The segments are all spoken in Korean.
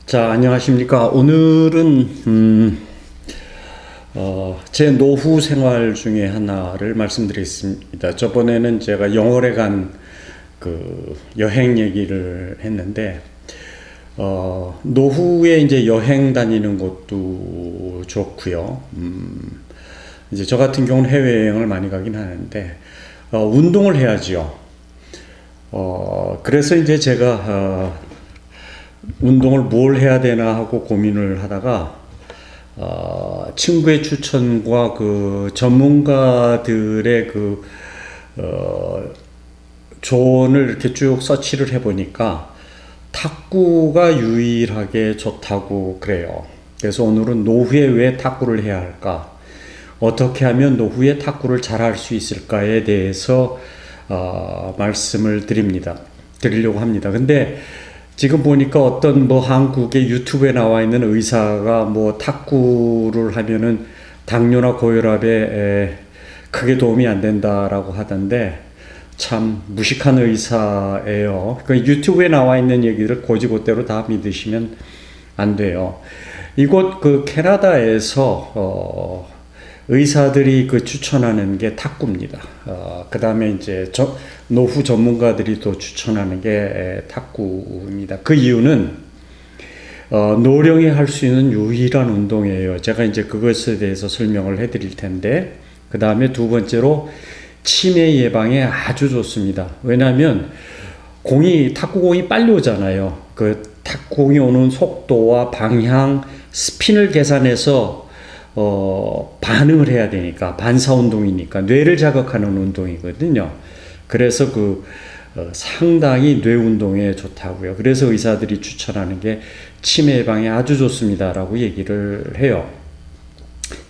자, 안녕하십니까. 오늘은 제 노후 생활 중에 하나를 말씀드리겠습니다. 저번에는 제가 영월에 간 그 여행 얘기를 했는데 노후에 이제 여행 다니는 것도 좋고요. 이제 저 같은 경우는 해외여행을 많이 가긴 하는데 운동을 해야지요. 그래서 이제 제가 운동을 뭘 해야 되나 하고 고민을 하다가 친구의 추천과 그 전문가들의 그 조언을 이렇게 쭉 서치를 해보니까 탁구가 유일하게 좋다고 그래요. 그래서 오늘은 노후에 왜 탁구를 해야 할까? 어떻게 하면 노후에 탁구를 잘할 수 있을까에 대해서 말씀을 드리려고 합니다. 근데 지금 보니까 어떤 한국의 유튜브에 나와 있는 의사가 탁구를 하면은 당뇨나 고혈압에 크게 도움이 안 된다라고 하던데 참 무식한 의사예요. 그 유튜브에 나와 있는 얘기를 고지고대로 다 믿으시면 안 돼요. 이곳 그 캐나다에서 의사들이 그 추천하는 게 탁구입니다. 그 다음에 이제 노후 전문가들이 또 추천하는 게 탁구입니다. 그 이유는 노령이 할 수 있는 유일한 운동이에요. 제가 이제 그것에 대해서 설명을 해드릴 텐데, 그 다음에 두 번째로 치매 예방에 아주 좋습니다. 왜냐하면 탁구공이 빨리 오잖아요. 그 탁구공이 오는 속도와 방향, 스핀을 계산해서 반응을 해야 되니까, 반사 운동이니까 뇌를 자극하는 운동이거든요. 그래서 상당히 뇌 운동에 좋다고요. 그래서 의사들이 추천하는 게 치매 예방에 아주 좋습니다라고 얘기를 해요.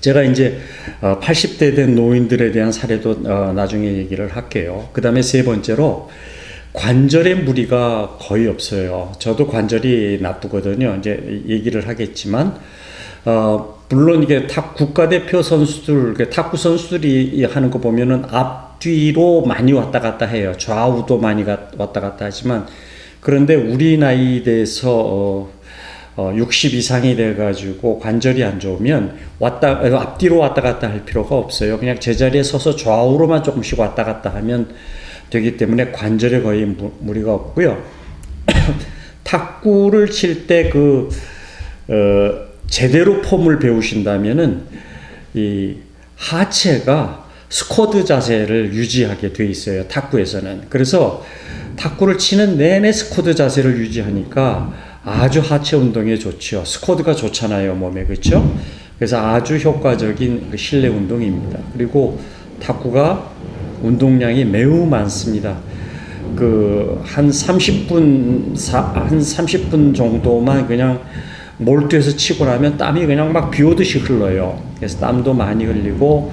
제가 이제 80대 된 노인들에 대한 사례도 나중에 얘기를 할게요. 그 다음에 세 번째로 관절에 무리가 거의 없어요. 저도 관절이 나쁘거든요. 이제 얘기를 하겠지만 물론 이게 국가대표 선수들, 탁구 선수들이 하는 거 보면은 앞뒤로 많이 왔다 갔다 해요. 좌우도 많이 왔다 갔다 하지만, 그런데 우리 나이 대해서 60 이상이 돼가지고 관절이 안 좋으면 앞뒤로 왔다 갔다 할 필요가 없어요. 그냥 제자리에 서서 좌우로만 조금씩 왔다 갔다 하면 되기 때문에 관절에 거의 무리가 없고요. 탁구를 칠 때 제대로 폼을 배우신다면은 이 하체가 스쿼드 자세를 유지하게 돼 있어요. 탁구에서는. 그래서 탁구를 치는 내내 스쿼드 자세를 유지하니까 아주 하체 운동에 좋죠. 스쿼드가 좋잖아요, 몸에. 그렇죠? 그래서 아주 효과적인 실내 운동입니다. 그리고 탁구가 운동량이 매우 많습니다. 한 30분 정도만 그냥 몰두해서 치고 나면 땀이 그냥 막 비 오듯이 흘러요. 그래서 땀도 많이 흘리고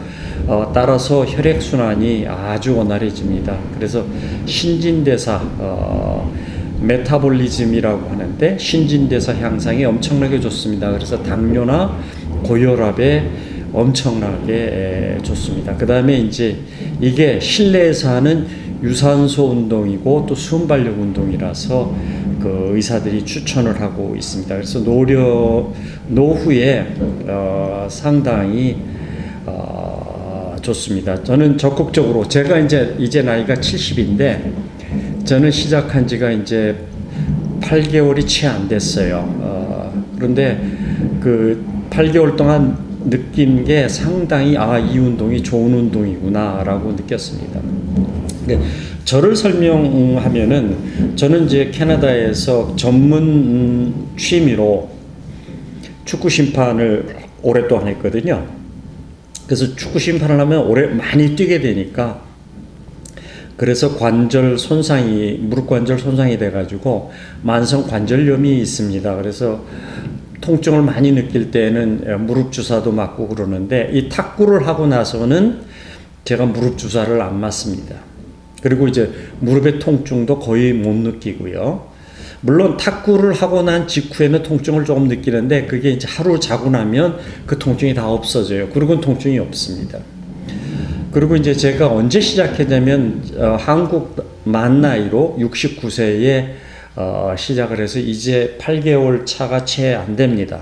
따라서 혈액순환이 아주 원활해집니다. 그래서 신진대사, 메타볼리즘이라고 하는데 신진대사 향상이 엄청나게 좋습니다. 그래서 당뇨나 고혈압에 엄청나게 좋습니다. 그 다음에 이제 이게 실내에서 하는 유산소 운동이고 또 순발력 운동이라서 그 의사들이 추천을 하고 있습니다. 그래서 노후에 상당히 좋습니다. 저는 적극적으로, 제가 이제 나이가 70인데 저는 시작한 지가 이제 8개월이 채 안 됐어요. 그런데 그 8개월 동안 느낀 게 상당히 이 운동이 좋은 운동이구나라고 느꼈습니다. 저를 설명하면은 저는 이제 캐나다에서 전문 취미로 축구 심판을 오랫동안 했거든요. 그래서 축구 심판을 하면 많이 뛰게 되니까, 그래서 무릎 관절 손상이 돼가지고 만성 관절염이 있습니다. 그래서 통증을 많이 느낄 때는 무릎 주사도 맞고 그러는데, 이 탁구를 하고 나서는 제가 무릎 주사를 안 맞습니다. 그리고 이제 무릎의 통증도 거의 못 느끼고요. 물론 탁구를 하고 난 직후에는 통증을 조금 느끼는데, 그게 이제 하루 자고 나면 그 통증이 다 없어져요. 그리고는 통증이 없습니다. 그리고 이제 제가 언제 시작했냐면 한국 만 나이로 69세에 시작을 해서 이제 8개월 차가 채 안 됩니다.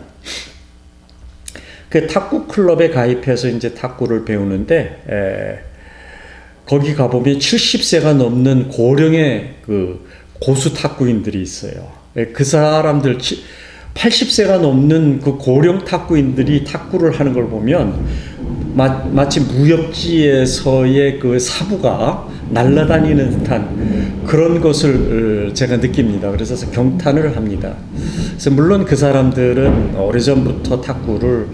그 탁구 클럽에 가입해서 이제 탁구를 배우는데 거기 가보면 70세가 넘는 고령의 그 고수 탁구인들이 있어요. 그 사람들 80세가 넘는 그 고령 탁구인들이 탁구를 하는 걸 보면 마치 무협지에서의 그 사부가 날아다니는 듯한 그런 것을 제가 느낍니다. 그래서 경탄을 합니다. 그래서 물론 그 사람들은 오래전부터 탁구를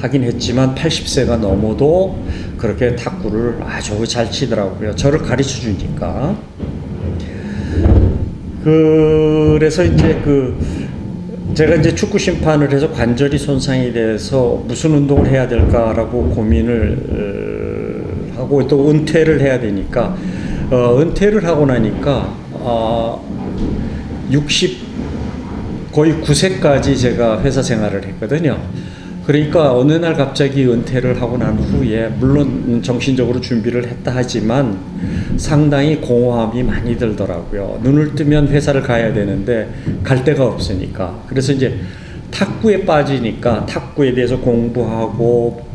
하긴 했지만 80세가 넘어도 그렇게 탁구를 아주 잘 치더라고요. 저를 가르쳐 주니까. 그래서 이제 제가 이제 축구 심판을 해서 관절이 손상이 돼서 무슨 운동을 해야 될까라고 고민을 하고 또 은퇴를 해야 되니까 은퇴를 하고 나니까 거의 9세까지 제가 회사 생활을 했거든요. 그러니까 어느 날 갑자기 은퇴를 하고 난 후에 물론 정신적으로 준비를 했다 하지만 상당히 공허함이 많이 들더라고요. 눈을 뜨면 회사를 가야 되는데 갈 데가 없으니까. 그래서 이제 탁구에 빠지니까 탁구에 대해서 공부하고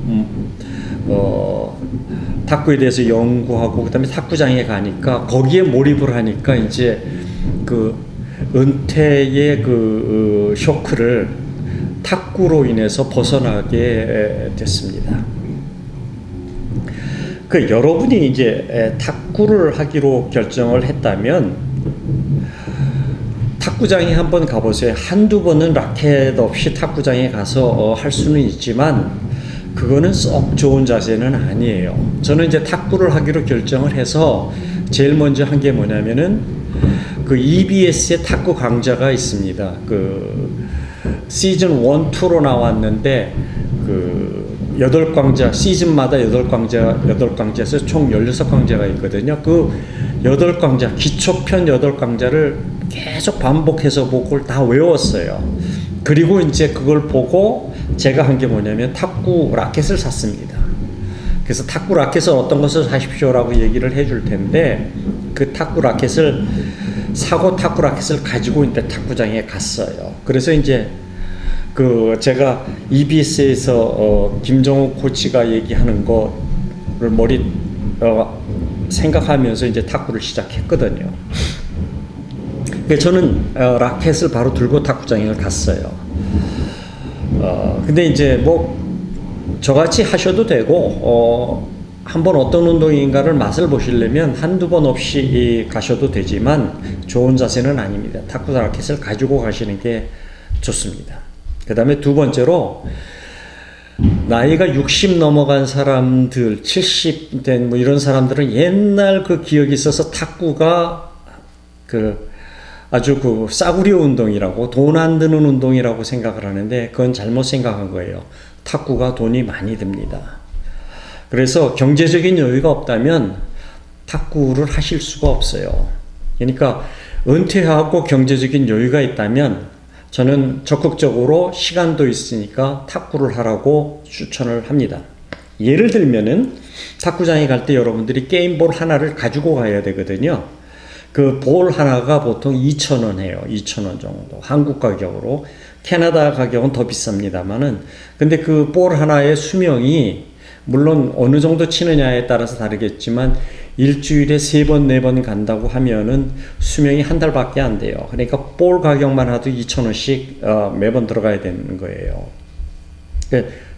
탁구에 대해서 연구하고 그다음에 탁구장에 가니까 거기에 몰입을 하니까 이제 그 은퇴의 그 쇼크를 탁구로 인해서 벗어나게 됐습니다. 여러분이 이제 탁구를 하기로 결정을 했다면 탁구장에 한번 가보세요. 한두 번은 라켓 없이 탁구장에 가서 할 수는 있지만 그거는 썩 좋은 자세는 아니에요. 저는 이제 탁구를 하기로 결정을 해서 제일 먼저 한 게 뭐냐면은 그 EBS의 탁구 강좌가 있습니다. 시즌 1, 2로 나왔는데 8강좌, 시즌마다 8강좌에서 총 16강좌가 있거든요. 그 8강좌, 기초편 8강좌를 계속 반복해서 그걸 다 외웠어요. 그리고 이제 그걸 보고 제가 한 게 뭐냐면 탁구 라켓을 샀습니다. 그래서 탁구 라켓을 어떤 것을 사십시오라고 얘기를 해줄 텐데 그 탁구 라켓을 사고 탁구 라켓을 가지고 이제 탁구장에 갔어요. 그래서 이제 제가 EBS에서 김정욱 코치가 얘기하는 거를 생각하면서 이제 탁구를 시작했거든요. 저는 라켓을 바로 들고 탁구장에 갔어요. 근데 이제 저같이 하셔도 되고 한번 어떤 운동인가를 맛을 보시려면 한두 번 없이 가셔도 되지만 좋은 자세는 아닙니다. 탁구 라켓을 가지고 가시는 게 좋습니다. 그 다음에 두 번째로 나이가 60 넘어간 사람들, 70 된 이런 사람들은 옛날 그 기억이 있어서 탁구가 아주 싸구려 운동이라고 돈 안 드는 운동이라고 생각을 하는데 그건 잘못 생각한 거예요. 탁구가 돈이 많이 듭니다. 그래서 경제적인 여유가 없다면 탁구를 하실 수가 없어요. 그러니까 은퇴하고 경제적인 여유가 있다면 저는 적극적으로 시간도 있으니까 탁구를 하라고 추천을 합니다. 예를 들면은 탁구장에 갈 때 여러분들이 게임볼 하나를 가지고 가야 되거든요. 그 볼 하나가 보통 2,000원 해요. 2,000원 정도. 한국 가격으로. 캐나다 가격은 더 비쌉니다만은. 근데 그 볼 하나의 수명이 물론 어느 정도 치느냐에 따라서 다르겠지만 일주일에 3번, 4번 간다고 하면은 수명이 한 달밖에 안 돼요. 그러니까 볼 가격만 하도 2,000원씩 매번 들어가야 되는 거예요.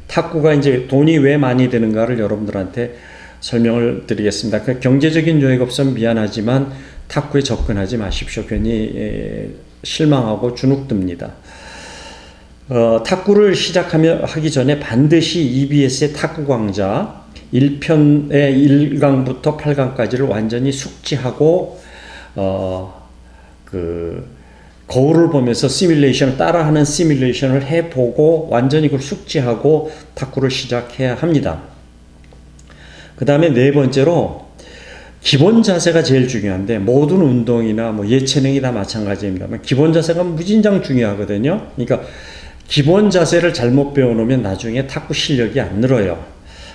탁구가 이제 돈이 왜 많이 드는가를 여러분들한테 설명을 드리겠습니다. 경제적인 여유가 없으면 미안하지만 탁구에 접근하지 마십시오. 괜히 실망하고 주눅듭니다. 탁구를 하기 전에 반드시 EBS의 탁구 강좌 1편의 1강부터 8강까지를 완전히 숙지하고 거울을 보면서 따라하는 시뮬레이션을 해보고 완전히 그걸 숙지하고 탁구를 시작해야 합니다. 그 다음에 네 번째로 기본 자세가 제일 중요한데 모든 운동이나 예체능이 다 마찬가지입니다만 기본 자세가 무진장 중요하거든요. 그러니까 기본 자세를 잘못 배워놓으면 나중에 탁구 실력이 안 늘어요.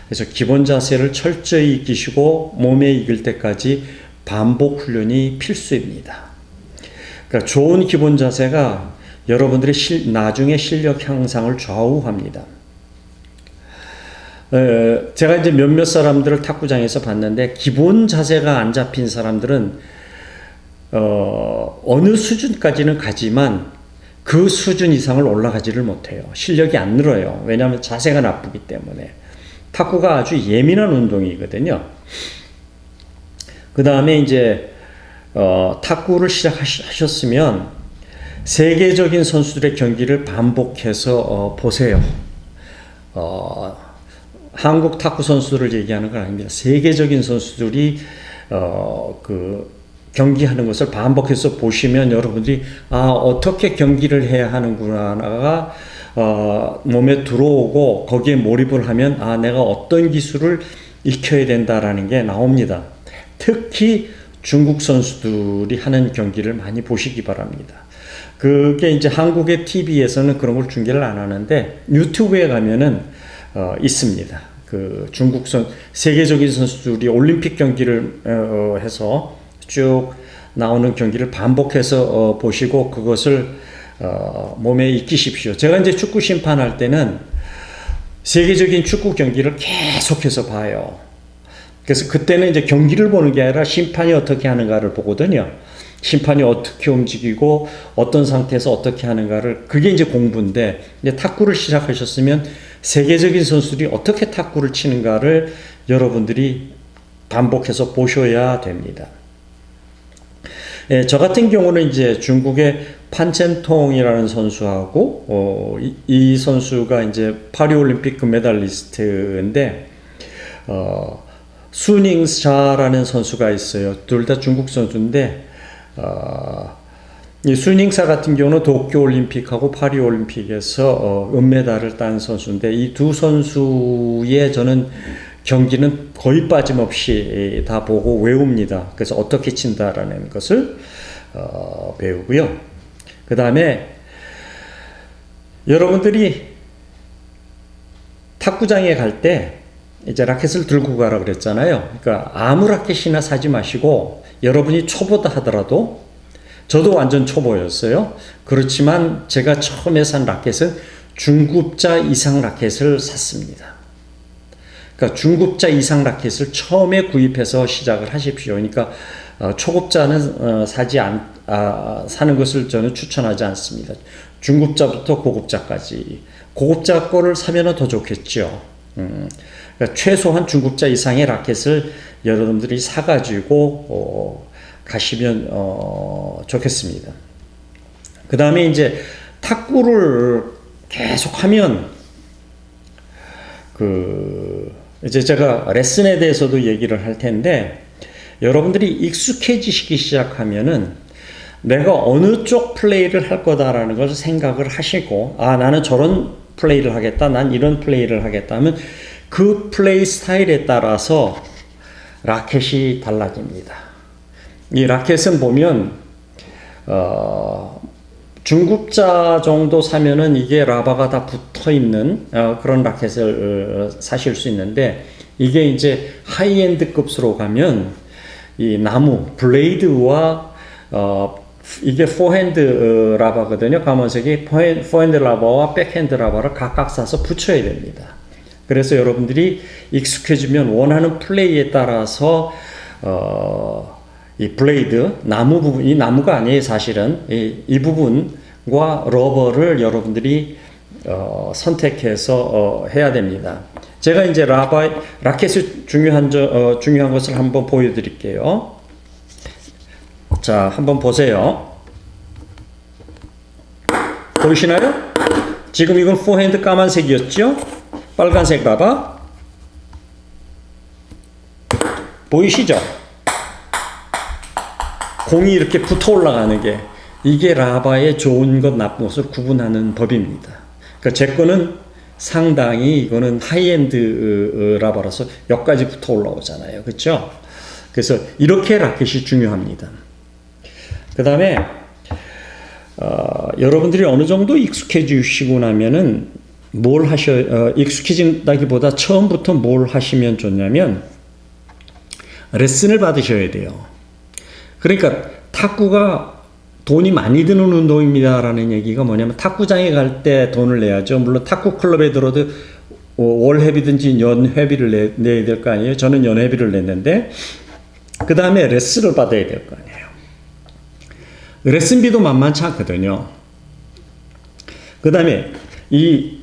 그래서 기본 자세를 철저히 익히시고 몸에 익을 때까지 반복 훈련이 필수입니다. 그러니까 좋은 기본 자세가 여러분들의 나중에 실력 향상을 좌우합니다. 제가 이제 몇몇 사람들을 탁구장에서 봤는데 기본 자세가 안 잡힌 사람들은 어느 수준까지는 가지만 그 수준 이상을 올라가지를 못해요. 실력이 안 늘어요. 왜냐하면 자세가 나쁘기 때문에. 탁구가 아주 예민한 운동이거든요. 그 다음에 이제 탁구를 시작하셨으면 세계적인 선수들의 경기를 반복해서 보세요. 한국 탁구 선수들을 얘기하는 건 아닙니다. 세계적인 선수들이 경기하는 것을 반복해서 보시면 여러분들이 어떻게 경기를 해야 하는구나가 몸에 들어오고 거기에 몰입을 하면 내가 어떤 기술을 익혀야 된다라는 게 나옵니다. 특히 중국 선수들이 하는 경기를 많이 보시기 바랍니다. 그게 이제 한국의 TV에서는 그런 걸 중계를 안 하는데 유튜브에 가면은 있습니다. 그 세계적인 선수들이 올림픽 경기를 해서 쭉 나오는 경기를 반복해서 보시고 그것을 몸에 익히십시오. 제가 이제 축구 심판할 때는 세계적인 축구 경기를 계속해서 봐요. 그래서 그때는 이제 경기를 보는 게 아니라 심판이 어떻게 하는가를 보거든요. 심판이 어떻게 움직이고 어떤 상태에서 어떻게 하는가를, 그게 이제 공부인데, 이제 탁구를 시작하셨으면 세계적인 선수들이 어떻게 탁구를 치는가를 여러분들이 반복해서 보셔야 됩니다. 저 같은 경우는 이제 중국의 판첸통이라는 선수하고 이 선수가 이제 파리올림픽 금메달리스트인데 수닝샤라는 선수가 있어요. 둘 다 중국 선수인데 이 수닝샤 같은 경우는 도쿄올림픽하고 파리올림픽에서 은메달을 딴 선수인데 이 두 선수의 저는 경기는 거의 빠짐없이 다 보고 외웁니다. 그래서 어떻게 친다라는 것을 배우고요. 그 다음에 여러분들이 탁구장에 갈 때 이제 라켓을 들고 가라 그랬잖아요. 그러니까 아무 라켓이나 사지 마시고 여러분이 초보다 하더라도, 저도 완전 초보였어요. 그렇지만 제가 처음에 산 라켓은 중급자 이상 라켓을 샀습니다. 그러니까 중급자 이상 라켓을 처음에 구입해서 시작을 하십시오. 그러니까 초급자는 사는 것을 저는 추천하지 않습니다. 중급자부터 고급자까지. 고급자 거를 사면 더 좋겠죠. 그러니까 최소한 중급자 이상의 라켓을 여러분들이 사가지고 가시면 좋겠습니다. 그 다음에 이제 탁구를 계속 하면 이제 제가 레슨에 대해서도 얘기를 할 텐데, 여러분들이 익숙해지시기 시작하면은 내가 어느 쪽 플레이를 할 거다라는 것을 생각을 하시고, 나는 저런 플레이를 하겠다, 난 이런 플레이를 하겠다 하면 그 플레이 스타일에 따라서 라켓이 달라집니다. 이 라켓은 보면 중급자 정도 사면은 이게 라바가 다 붙어 있는 그런 라켓을 사실 수 있는데, 이게 이제 하이엔드 급수로 가면 이 나무 블레이드와 이게 포핸드 라바거든요. 검은색이 포핸드 라바와 백핸드 라바를 각각 사서 붙여야 됩니다. 그래서 여러분들이 익숙해지면 원하는 플레이에 따라서 이 블레이드, 나무 부분, 이 나무가 아니에요, 사실은. 이 부분과 러버를 여러분들이 선택해서 해야 됩니다. 제가 이제 라켓의 중요한 것을 한번 보여드릴게요. 자, 한번 보세요. 보이시나요? 지금 이건 포핸드 까만색이었죠? 빨간색 라바. 보이시죠? 공이 이렇게 붙어 올라가는 게, 이게 라바의 좋은 것 나쁜 것을 구분하는 법입니다. 그러니까 제 거는 상당히, 이거는 하이엔드 라바라서 여기까지 붙어 올라오잖아요. 그렇죠? 그래서 이렇게 라켓이 중요합니다. 그 다음에 여러분들이 어느 정도 익숙해지시고 나면은 익숙해진다기보다 처음부터 뭘 하시면 좋냐면 레슨을 받으셔야 돼요. 그러니까 탁구가 돈이 많이 드는 운동입니다라는 얘기가 뭐냐면 탁구장에 갈 때 돈을 내야죠. 물론 탁구 클럽에 들어도 월회비든지 연회비를 내야 될 거 아니에요. 저는 연회비를 냈는데 그 다음에 레슨을 받아야 될 거 아니에요. 레슨비도 만만치 않거든요. 그 다음에 이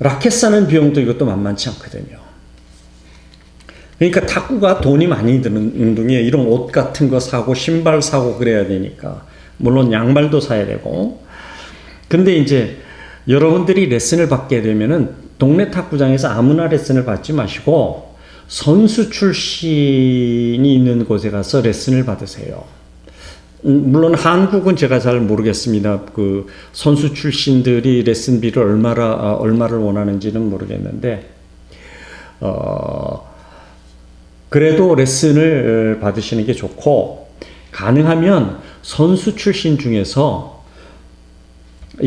라켓 사는 비용도 이것도 만만치 않거든요. 그러니까 탁구가 돈이 많이 드는 운동이에요. 이런 옷 같은 거 사고 신발 사고 그래야 되니까. 물론 양말도 사야 되고. 근데 이제 여러분들이 레슨을 받게 되면은 동네 탁구장에서 아무나 레슨을 받지 마시고 선수 출신이 있는 곳에 가서 레슨을 받으세요. 물론 한국은 제가 잘 모르겠습니다. 그 선수 출신들이 레슨비를 얼마를 원하는지는 모르겠는데, 그래도 레슨을 받으시는 게 좋고, 가능하면 선수 출신 중에서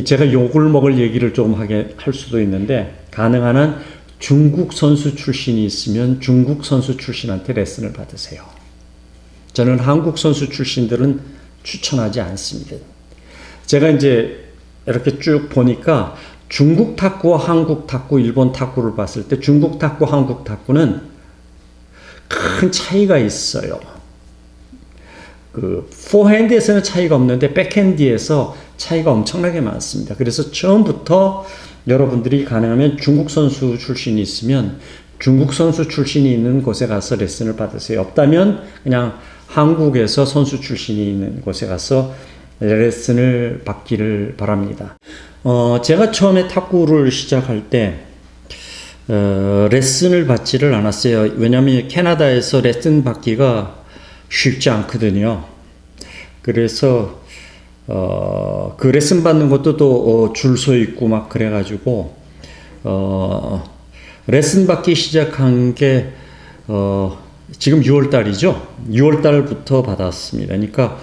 제가 욕을 먹을 얘기를 조금 할 수도 있는데, 가능한 한 중국 선수 출신이 있으면 중국 선수 출신한테 레슨을 받으세요. 저는 한국 선수 출신들은 추천하지 않습니다. 제가 이제 이렇게 쭉 보니까 중국 탁구와 한국 탁구, 일본 탁구를 봤을 때 중국 탁구, 한국 탁구는 큰 차이가 있어요. 그 포핸드에서는 차이가 없는데 백핸드에서 차이가 엄청나게 많습니다. 그래서 처음부터 여러분들이 가능하면 중국 선수 출신이 있으면 중국 선수 출신이 있는 곳에 가서 레슨을 받으세요. 없다면 그냥 한국에서 선수 출신이 있는 곳에 가서 레슨을 받기를 바랍니다. 제가 처음에 탁구를 시작할 때 레슨을 받지를 않았어요. 왜냐하면 캐나다에서 레슨 받기가 쉽지 않거든요. 그래서 그 레슨 받는 것도 또 줄 서 있고 막 그래가지고 레슨 받기 시작한 게 지금 6월 달이죠. 6월 달부터 받았습니다. 그러니까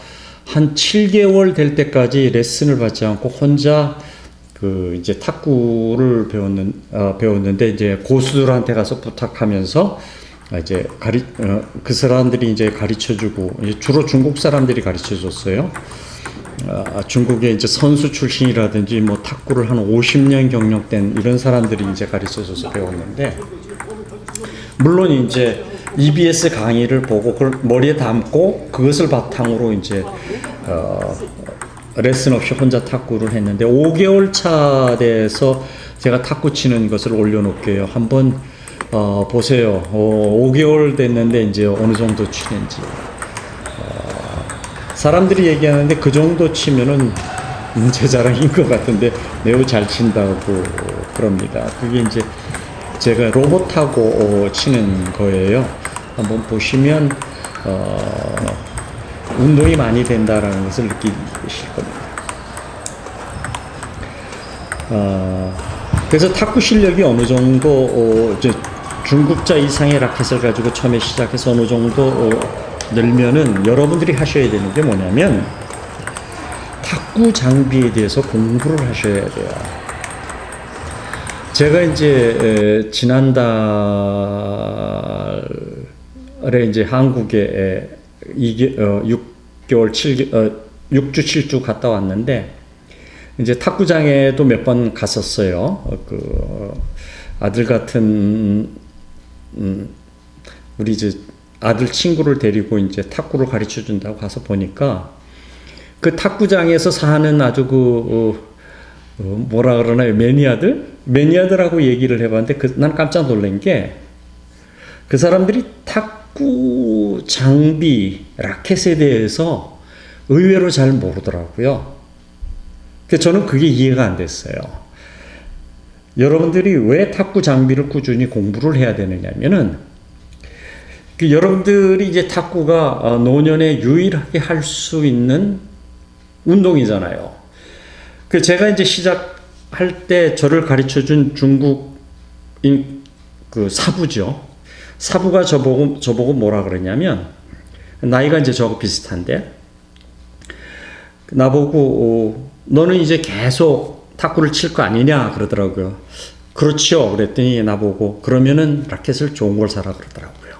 한 7개월 될 때까지 레슨을 받지 않고 혼자 그 이제 탁구를 배웠는데 이제 고수들한테 가서 부탁하면서 이제 그 사람들이 이제 가르쳐주고 주로 중국 사람들이 가르쳐줬어요. 중국의 이제 선수 출신이라든지 뭐 탁구를 한 50년 경력된 이런 사람들이 이제 가르쳐줘서 배웠는데, 물론 이제 EBS 강의를 보고 그걸 머리에 담고 그것을 바탕으로 이제 레슨 없이 혼자 탁구를 했는데 5개월 차 돼서 제가 탁구 치는 것을 올려놓을게요. 한번 보세요. 5개월 됐는데 이제 어느 정도 치는지. 사람들이 얘기하는데 그 정도 치면은 제 자랑인 것 같은데 매우 잘 친다고 그럽니다. 그게 이제 제가 로봇하고 치는 거예요. 한번 보시면 운동이 많이 된다라는 것을 느끼실 겁니다. 그래서 탁구 실력이 어느 정도 이제 중급자 이상의 라켓을 가지고 처음에 시작해서 어느 정도 늘면은 여러분들이 하셔야 되는 게 뭐냐면 탁구 장비에 대해서 공부를 하셔야 돼요. 제가 이제 지난달에 이제 한국에 6주 7주 갔다 왔는데 이제 탁구장에도 몇 번 갔었어요. 그 아들 같은 우리 이제 아들 친구를 데리고 이제 탁구를 가르쳐 준다고 가서 보니까 그 탁구장에서 사는 아주 뭐라 그러나요? 매니아들하고 얘기를 해봤는데 난 깜짝 놀란 게 그 사람들이 탁구 장비, 라켓에 대해서 의외로 잘 모르더라고요. 저는 그게 이해가 안 됐어요. 여러분들이 왜 탁구 장비를 꾸준히 공부를 해야 되느냐면은 여러분들이 이제 탁구가 노년에 유일하게 할 수 있는 운동이잖아요. 제가 이제 시작할 때 저를 가르쳐 준 중국인 그 사부죠. 사부가 저보고 뭐라 그러냐면, 나이가 이제 저하고 비슷한데, 나보고, 너는 이제 계속 탁구를 칠 거 아니냐 그러더라고요. 그렇죠. 그랬더니 나보고, 그러면은 라켓을 좋은 걸 사라 그러더라고요.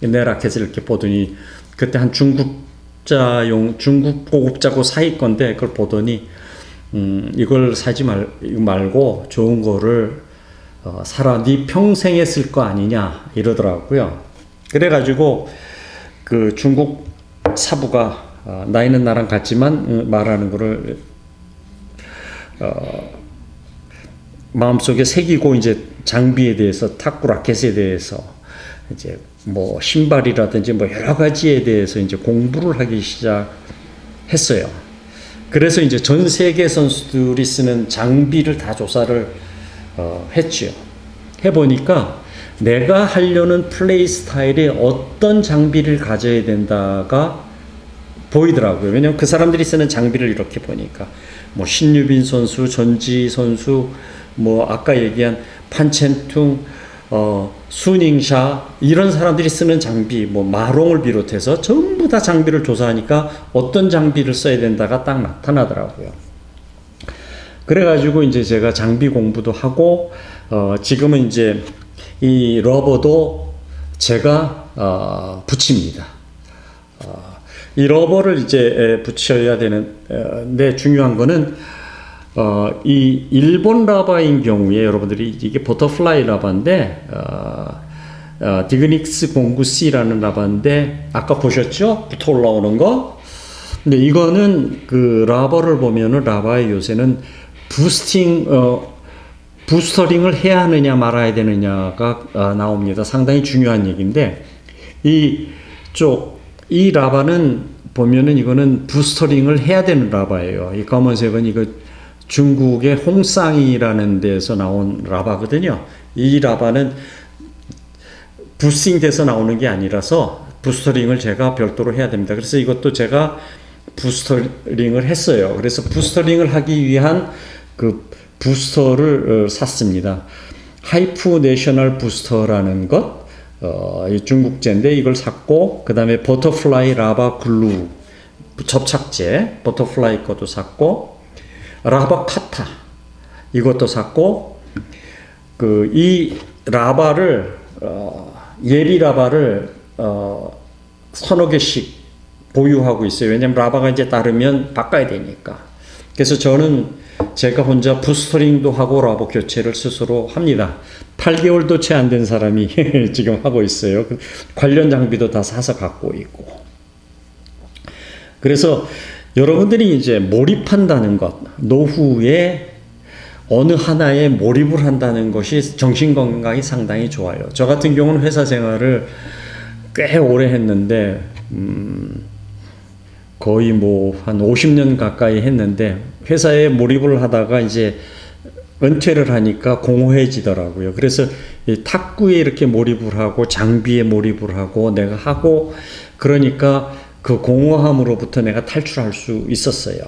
내 라켓을 이렇게 보더니, 그때 한 중국 중국 고급자고 사이 건데 그걸 보더니 이걸 사지 말고 좋은 거를 사라. 네 평생에 쓸 거 아니냐 이러더라고요. 그래가지고 그 중국 사부가 나이는 나랑 같지만 말하는 거를 마음속에 새기고 이제 장비에 대해서 탁구 라켓에 대해서 이제 뭐 신발이라든지 뭐 여러 가지에 대해서 이제 공부를 하기 시작했어요. 그래서 이제 전 세계 선수들이 쓰는 장비를 다 조사를 했죠. 해보니까 내가 하려는 플레이 스타일에 어떤 장비를 가져야 된다가 보이더라고요. 왜냐면 그 사람들이 쓰는 장비를 이렇게 보니까 뭐 신유빈 선수, 전지 선수, 뭐 아까 얘기한 판첸퉁, 수닝샤 이런 사람들이 쓰는 장비, 뭐 마롱을 비롯해서 전부 다 장비를 조사하니까 어떤 장비를 써야 된다가 딱 나타나더라고요. 그래가지고 이제 제가 장비 공부도 하고 지금은 이제 이 러버도 제가 붙입니다. 이 러버를 이제 붙여야 되는데 중요한 거는 이 일본 라바인 경우에 여러분들이 이게 버터플라이 라바인데 디그닉스 09C라는 라바인데 아까 보셨죠? 붙어 올라오는 거. 근데 이거는 그 라버를 보면은 라바의 요새는 부스터링을 해야 하느냐 말아야 되느냐가 나옵니다. 상당히 중요한 얘기인데 이 라바는 보면은 이거는 부스터링을 해야 되는 라바예요. 이 검은색은 이거 중국의 홍쌍이라는 데서 나온 라바거든요. 이 라바는 부스팅 돼서 나오는 게 아니라서 부스터링을 제가 별도로 해야 됩니다. 그래서 이것도 제가 부스터링을 했어요. 그래서 부스터링을 하기 위한 그 부스터를 샀습니다. 하이프 내셔널 부스터라는 것, 중국제인데 이걸 샀고, 그 다음에 버터플라이 라바 글루 접착제, 버터플라이 것도 샀고, 라바 카타 이것도 샀고, 이 라바를 예비 라바를 서너 개씩 보유하고 있어요. 왜냐면 라바가 이제 따르면 바꿔야 되니까. 그래서 저는 제가 혼자 부스터링도 하고 라바 교체를 스스로 합니다. 8개월도 채 안 된 사람이 지금 하고 있어요. 관련 장비도 다 사서 갖고 있고. 그래서 여러분들이 이제 몰입한다는 것, 노후에 어느 하나에 몰입을 한다는 것이 정신건강이 상당히 좋아요. 저 같은 경우는 회사 생활을 꽤 오래 했는데 거의 뭐 한 50년 가까이 했는데 회사에 몰입을 하다가 이제 은퇴를 하니까 공허해지더라고요. 그래서 이 탁구에 이렇게 몰입을 하고 장비에 몰입을 하고 내가 하고 그러니까 그 공허함으로부터 내가 탈출할 수 있었어요.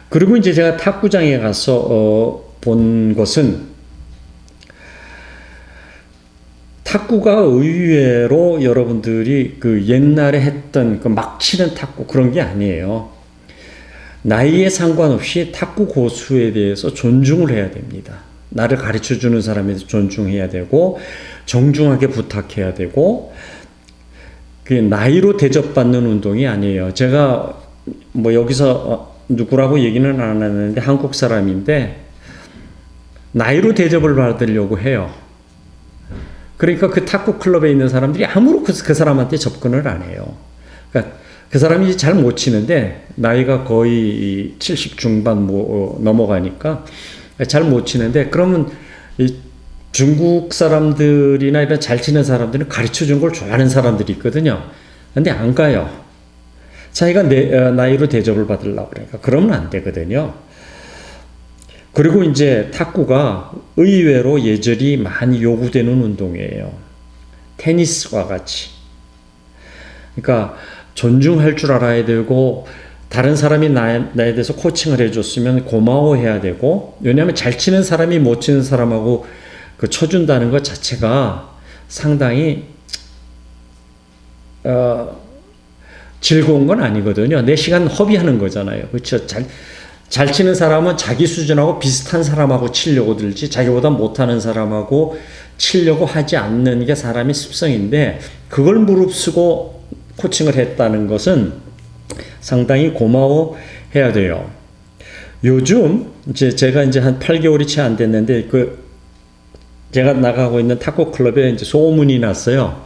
그리고 이제 제가 탁구장에 가서 본 것은 탁구가 의외로 여러분들이 그 옛날에 했던 그 막 치는 탁구 그런 게 아니에요. 나이에 상관없이 탁구 고수에 대해서 존중을 해야 됩니다. 나를 가르쳐 주는 사람에 존중해야 되고 정중하게 부탁해야 되고 그 나이로 대접받는 운동이 아니에요. 제가 뭐 여기서 누구라고 얘기는 안 하는데 한국 사람인데 나이로 대접을 받으려고 해요. 그러니까 그 탁구 클럽에 있는 사람들이 아무로 그 사람한테 접근을 안 해요. 그러니까 그 사람이 잘 못 치는데 나이가 거의 70 중반 넘어가니까 잘 못 치는데 그러면 이 중국 사람들이나 이런 잘 치는 사람들은 가르쳐 주는 걸 좋아하는 사람들이 있거든요. 근데 안 가요. 자기가 나이로 대접을 받으려고 그러니까 그러면 안 되거든요. 그리고 이제 탁구가 의외로 예절이 많이 요구되는 운동이에요. 테니스와 같이. 그러니까 존중할 줄 알아야 되고 다른 사람이 나에 대해서 코칭을 해줬으면 고마워해야 되고 왜냐하면 잘 치는 사람이 못 치는 사람하고 그 쳐준다는 것 자체가 상당히 즐거운 건 아니거든요. 내 시간 허비하는 거잖아요. 그렇죠? 잘 치는 사람은 자기 수준하고 비슷한 사람하고 치려고 들지 자기보다 못하는 사람하고 치려고 하지 않는 게 사람의 습성인데 그걸 무릅쓰고 코칭을 했다는 것은 상당히 고마워해야 돼요. 요즘 이제 제가 이제 한 8개월이 채 안 됐는데 제가 나가고 있는 탁구 클럽에 이제 소문이 났어요.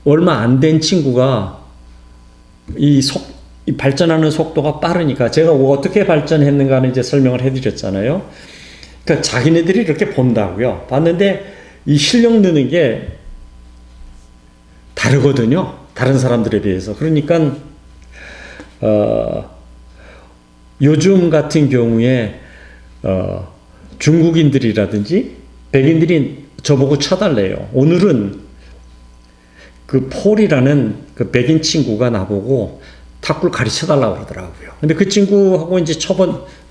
얼마 안 된 친구가 이 발전하는 속도가 빠르니까 제가 어떻게 발전했는가는 이제 설명을 해드렸잖아요. 그러니까 자기네들이 이렇게 본다고요. 봤는데 이 실력 느는 게 다르거든요. 다른 사람들에 비해서. 그러니까 요즘 같은 경우에 중국인들이라든지 백인들이 저보고 쳐달래요. 오늘은 그 폴이라는 그 백인 친구가 나보고 탁구를 가르쳐 달라고 그러더라고요. 근데 그 친구하고 이제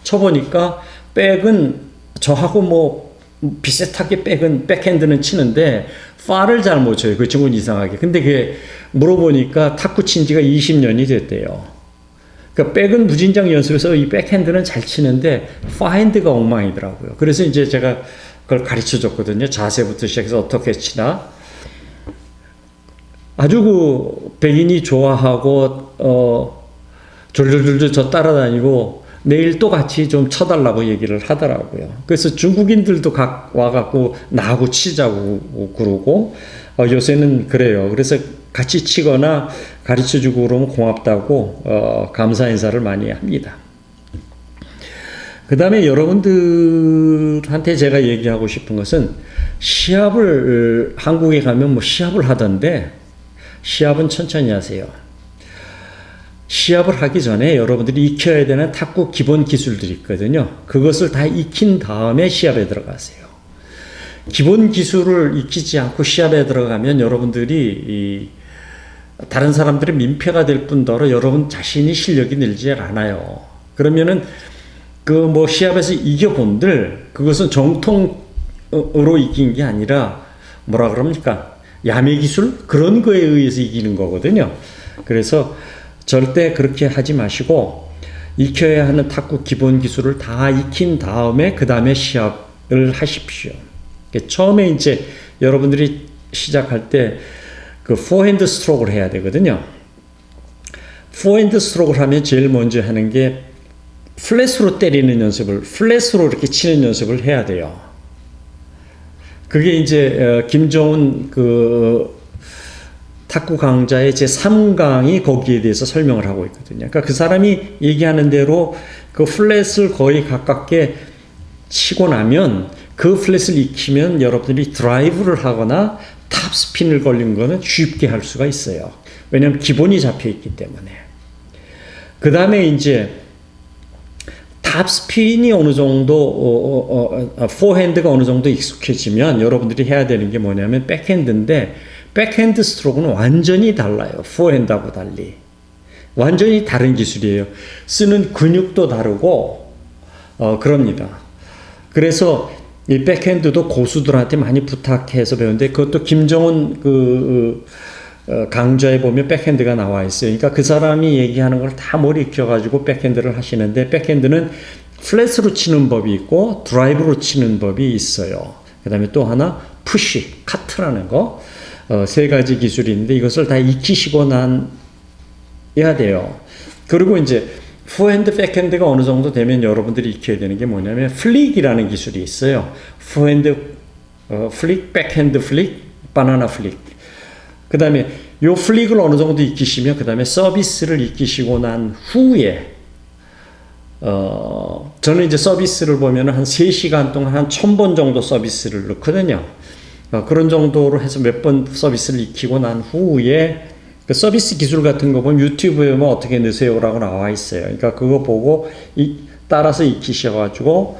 쳐보니까 백은 저하고 뭐 비슷하게 백핸드는 치는데 파를 잘 못 쳐요. 그 친구는 이상하게. 근데 그게 물어보니까 탁구 친 지가 20년이 됐대요. 그러니까 백은 무진장 연습해서 이 백핸드는 잘 치는데 파핸드가 엉망이더라고요. 그래서 이제 제가 그걸 가르쳐 줬거든요. 자세부터 시작해서 어떻게 치나. 아주 그 백인이 좋아하고 졸졸졸졸 저 따라다니고 내일 또 같이 좀 쳐달라고 얘기를 하더라고요. 그래서 중국인들도 와갖고 나하고 치자고 그러고 요새는 그래요. 그래서 같이 치거나 가르쳐주고 그러면 고맙다고 감사 인사를 많이 합니다. 그 다음에 여러분들한테 제가 얘기하고 싶은 것은 시합을 한국에 가면 뭐 시합을 하던데 시합은 천천히 하세요. 시합을 하기 전에 여러분들이 익혀야 되는 탁구 기본 기술들이 있거든요. 그것을 다 익힌 다음에 시합에 들어가세요. 기본 기술을 익히지 않고 시합에 들어가면 여러분들이 다른 사람들의 민폐가 될 뿐더러 여러분 자신이 실력이 늘지 않아요. 그러면은 그 뭐 시합에서 이겨본들 그것은 정통으로 이긴 게 아니라 뭐라 그럽니까? 야매 기술? 그런 거에 의해서 이기는 거거든요. 그래서 절대 그렇게 하지 마시고 익혀야 하는 탁구 기본 기술을 다 익힌 다음에 그 다음에 시합을 하십시오. 처음에 이제 여러분들이 시작할 때 그 포핸드 스트로크를 해야 되거든요. 포핸드 스트로크를 하면 제일 먼저 하는 게 플랫으로 때리는 연습을, 플랫으로 이렇게 치는 연습을 해야 돼요. 그게 이제 김정은 그 탁구 강좌의 제 3강이 거기에 대해서 설명을 하고 있거든요. 그러니까 그 사람이 얘기하는 대로 그 플랫을 거의 가깝게 치고 나면 그 플랫을 익히면 여러분들이 드라이브를 하거나 탑스핀을 걸린 거는 쉽게 할 수가 있어요. 왜냐하면 기본이 잡혀 있기 때문에. 그 다음에 이제 탑스핀이 어느 정도, 포핸드가 어느 정도 익숙해지면 여러분들이 해야 되는 게 뭐냐면 백핸드인데 백핸드 스트로크는 완전히 달라요. 포핸드하고 달리. 완전히 다른 기술이에요. 쓰는 근육도 다르고, 그럽니다. 그래서 이 백핸드도 고수들한테 많이 부탁해서 배우는데 그것도 김정은 강좌에 보면 백핸드가 나와 있어요. 그러니까 그 사람이 얘기하는 걸 다 머리 익혀가지고 백핸드를 하시는데 백핸드는 플랫으로 치는 법이 있고 드라이브로 치는 법이 있어요. 그 다음에 또 하나 푸시, 카트라는 거. 세 가지 기술이 있는데 이것을 다 익히시고 해야 돼요. 그리고 이제 포핸드, 백핸드가 어느 정도 되면 여러분들이 익혀야 되는 게 뭐냐면 플릭이라는 기술이 있어요. 포핸드 플릭, 백핸드 플릭, 바나나 플릭. 그 다음에 요 플릭을 어느 정도 익히시면 그 다음에 서비스를 익히시고 난 후에 저는 이제 서비스를 보면 한 3시간 동안 한 1000번 정도 서비스를 넣거든요. 그런 정도로 해서 몇 번 서비스를 익히고 난 후에 그 서비스 기술 같은 거 보면 유튜브에 뭐 어떻게 넣으세요라고 나와 있어요. 그러니까 그거 보고 따라서 익히셔가지고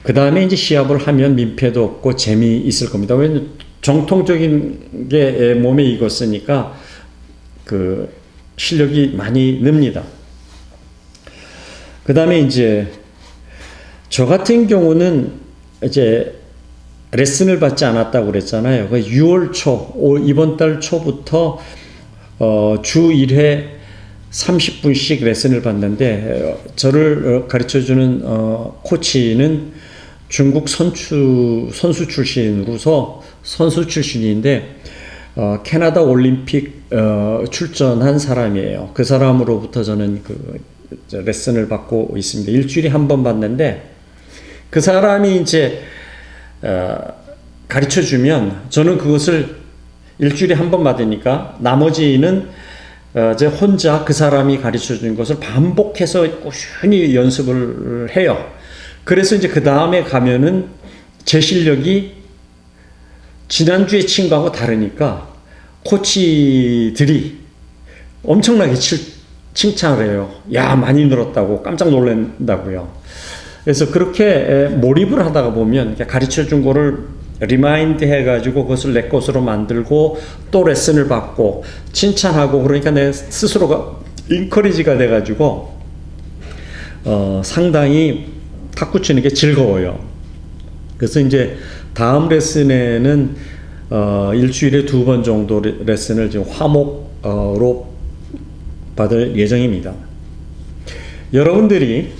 그 다음에 이제 시합을 하면 민폐도 없고 재미있을 겁니다. 왜냐면 정통적인 게 몸에 익었으니까 그 실력이 많이 늡니다. 그 다음에 이제 저 같은 경우는 이제 레슨을 받지 않았다고 그랬잖아요. 6월 초, 이번 달 초부터 주 1회 30분씩 레슨을 받는데 저를 가르쳐주는 코치는 중국 선수 출신으로서 선수 출신인데 캐나다 올림픽 출전한 사람이에요. 그 사람으로부터 저는 레슨을 받고 있습니다. 일주일에 한 번 받는데 그 사람이 이제 가르쳐 주면 저는 그것을 일주일에 한 번 받으니까 나머지는 제 혼자 그 사람이 가르쳐 준 것을 반복해서 꾸준히 연습을 해요. 그래서 이제 그 다음에 가면은 제 실력이 지난주에 친 거하고 다르니까 코치들이 엄청나게 칭찬을 해요. 야, 많이 늘었다고 깜짝 놀란다고요. 그래서 그렇게 몰입을 하다가 보면 가르쳐 준 거를 리마인드 해가지고 그것을 내 것으로 만들고 또 레슨을 받고 칭찬하고 그러니까 내 스스로가 인커리지가 돼가지고 상당히 탁구 치는 게 즐거워요. 그래서 이제 다음 레슨에는 일주일에 2번 정도 레슨을 지금 화목으로 받을 예정입니다. 여러분들이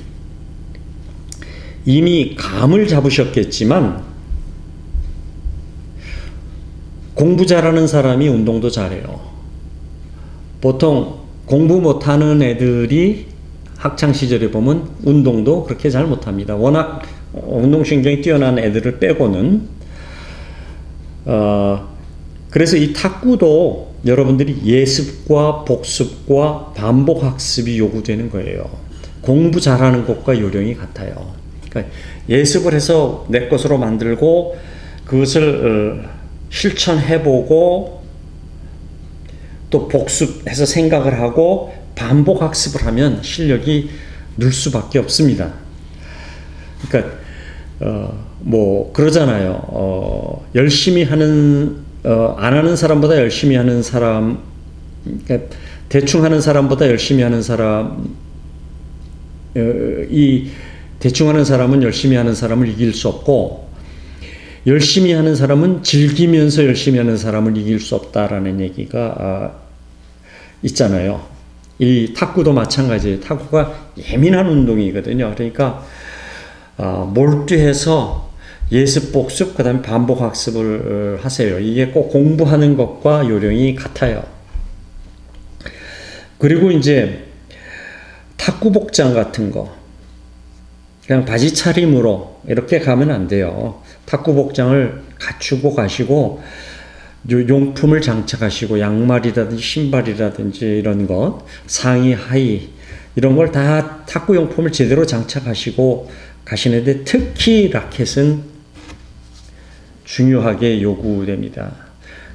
이미 감을 잡으셨겠지만 공부 잘하는 사람이 운동도 잘해요. 보통 공부 못하는 애들이 학창시절에 보면 운동도 그렇게 잘 못합니다. 워낙 운동신경이 뛰어난 애들을 빼고는. 그래서 이 탁구도 여러분들이 예습과 복습과 반복 학습이 요구되는 거예요. 공부 잘하는 것과 요령이 같아요. 그러니까 예습을 해서 내 것으로 만들고 그것을 실천해보고 또 복습해서 생각을 하고 반복 학습을 하면 실력이 늘 수밖에 없습니다. 그러니까 뭐 그러잖아요. 열심히 하는 안 하는 사람보다 열심히 하는 사람, 그러니까 대충 하는 사람보다 열심히 하는 사람, 이 대충 하는 사람은 열심히 하는 사람을 이길 수 없고 열심히 하는 사람은 즐기면서 열심히 하는 사람을 이길 수 없다라는 얘기가 있잖아요. 이 탁구도 마찬가지예요. 탁구가 예민한 운동이거든요. 그러니까 몰두해서 예습, 복습, 그 다음에 반복 학습을 하세요. 이게 꼭 공부하는 것과 요령이 같아요. 그리고 이제 탁구 복장 같은 거 그냥 바지 차림으로 이렇게 가면 안 돼요. 탁구 복장을 갖추고 가시고 용품을 장착하시고 양말이라든지 신발이라든지 이런 것, 상의, 하의 이런 걸 다 탁구 용품을 제대로 장착하시고 가시는데 특히 라켓은 중요하게 요구됩니다.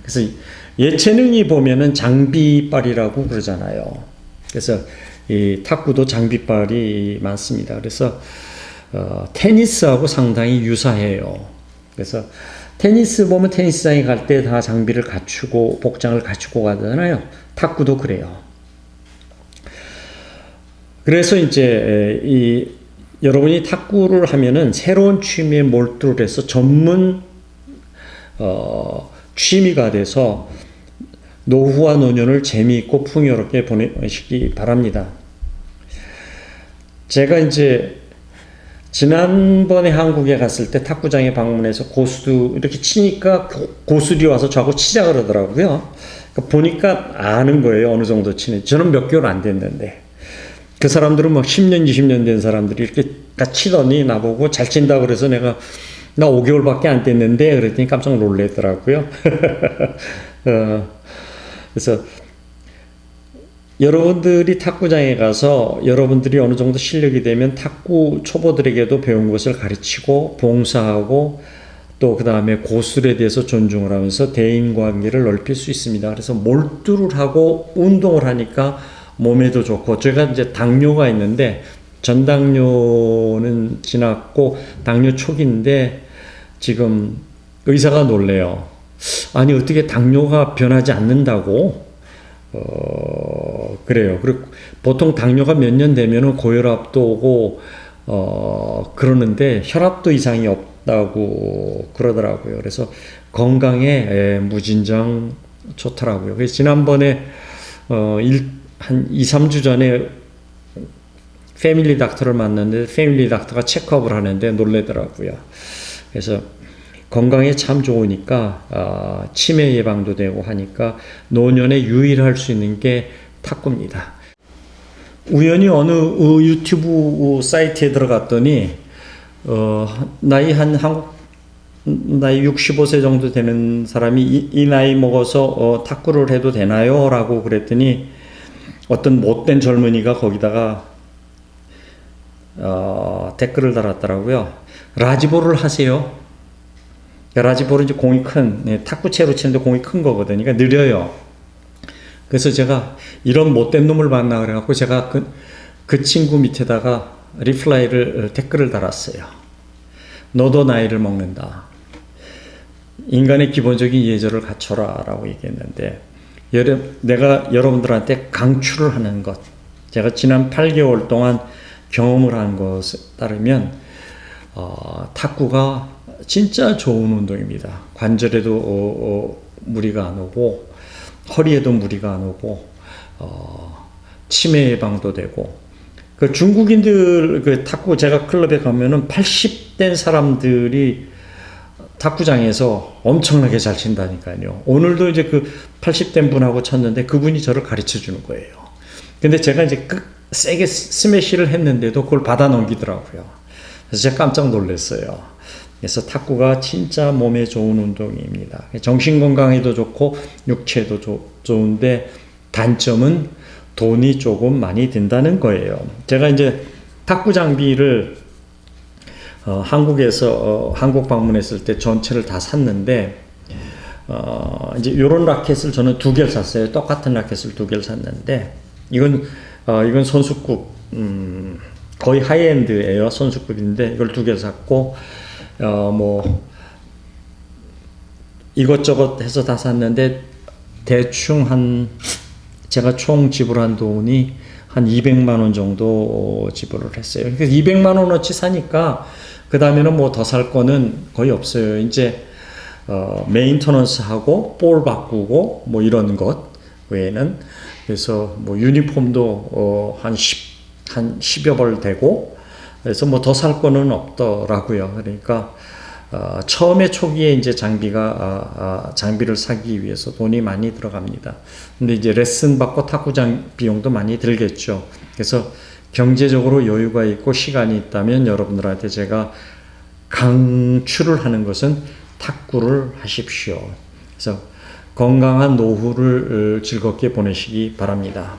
그래서 예체능이 보면은 장비빨이라고 그러잖아요. 그래서 이 탁구도 장비빨이 많습니다. 그래서 테니스하고 상당히 유사해요. 그래서 테니스 보면 테니스장에 갈 때 다 장비를 갖추고 복장을 갖추고 가잖아요. 탁구도 그래요. 그래서 이제 여러분이 탁구를 하면은 새로운 취미에 몰두를 해서 전문 취미가 돼서 노후와 노년을 재미있고 풍요롭게 보내시기 바랍니다. 제가 이제 지난번에 한국에 갔을 때 탁구장에 방문해서 고수도 이렇게 치니까 고수들이 와서 저하고 치자 그러더라고요. 그러니까 보니까 아는 거예요. 어느 정도 치는지. 저는 몇 개월 안 됐는데. 그 사람들은 막 10년, 20년 된 사람들이 이렇게 다 치더니 나보고 잘 친다 그래서 나 5개월밖에 안 됐는데 그랬더니 깜짝 놀랐더라고요. 그래서 여러분들이 탁구장에 가서 여러분들이 어느 정도 실력이 되면 탁구 초보들에게도 배운 것을 가르치고 봉사하고 또 그 다음에 고수들에 대해서 존중을 하면서 대인관계를 넓힐 수 있습니다. 그래서 몰두를 하고 운동을 하니까 몸에도 좋고 제가 이제 당뇨가 있는데 전당뇨는 지났고 당뇨 초기인데 지금 의사가 놀래요. 아니 어떻게 당뇨가 변하지 않는다고? 그래요. 그리고 보통 당뇨가 몇 년 되면은 고혈압도 오고 그러는데 혈압도 이상이 없다고 그러더라고요. 그래서 건강에 무진장 좋더라고요. 그래서 지난번에 한 2, 3주 전에 패밀리 닥터를 만났는데 패밀리 닥터가 체크업을 하는데 놀래더라고요. 그래서 건강에 참 좋으니까 치매 예방도 되고 하니까 노년에 유의할 수 있는 게 탁구입니다. 우연히 어느 유튜브 사이트에 들어갔더니 나이 65세 정도 되는 사람이 이 나이 먹어서 탁구를 해도 되나요? 라고 그랬더니 어떤 못된 젊은이가 거기다가 댓글을 달았더라고요. 라지볼을 하세요. 라지볼은 이제 공이 큰, 탁구채로 치는데 공이 큰 거거든요. 그러니까 느려요. 그래서 제가 이런 못된 놈을 만나 그래갖고 제가 그 친구 밑에다가 리플라이를 댓글을 달았어요. 너도 나이를 먹는다. 인간의 기본적인 예절을 갖춰라 라고 얘기했는데 내가 여러분들한테 강추를 하는 것, 제가 지난 8개월 동안 경험을 한 것에 따르면 탁구가 진짜 좋은 운동입니다. 관절에도 무리가 안 오고 허리에도 무리가 안 오고 치매 예방도 되고 그 중국인들 그 탁구 제가 클럽에 가면은 80된 사람들이 탁구장에서 엄청나게 잘 친다니까요. 오늘도 이제 그 80된 분하고 쳤는데 그분이 저를 가르쳐 주는 거예요. 근데 제가 이제 세게 스매시를 했는데도 그걸 받아 넘기더라고요. 그래서 제가 깜짝 놀랐어요. 그래서 탁구가 진짜 몸에 좋은 운동입니다. 정신 건강에도 좋고 육체에도 좋은데 단점은 돈이 조금 많이 든다는 거예요. 제가 이제 탁구 장비를 한국에서 한국 방문했을 때 전체를 다 샀는데 이제 이런 라켓을 저는 2개를 샀어요. 똑같은 라켓을 2개를 샀는데 이건 선수급 거의 하이엔드예요. 선수급인데 이걸 2개를 샀고 뭐 이것저것 해서 다 샀는데 대충 제가 총 지불한 돈이 한 200만 원 정도 지불을 했어요. 그러니까 200만 원어치 사니까 그 다음에는 뭐 더 살 거는 거의 없어요. 이제 메인터넌스 하고 볼 바꾸고 뭐 이런 것 외에는 그래서 뭐 유니폼도 한 10여 벌 되고 그래서 뭐 더 살 거는 없더라고요. 그러니까 처음에 초기에 이제 장비를 사기 위해서 돈이 많이 들어갑니다. 근데 이제 레슨 받고 탁구장 비용도 많이 들겠죠. 그래서 경제적으로 여유가 있고 시간이 있다면 여러분들한테 제가 강추를 하는 것은 탁구를 하십시오. 그래서 건강한 노후를 즐겁게 보내시기 바랍니다.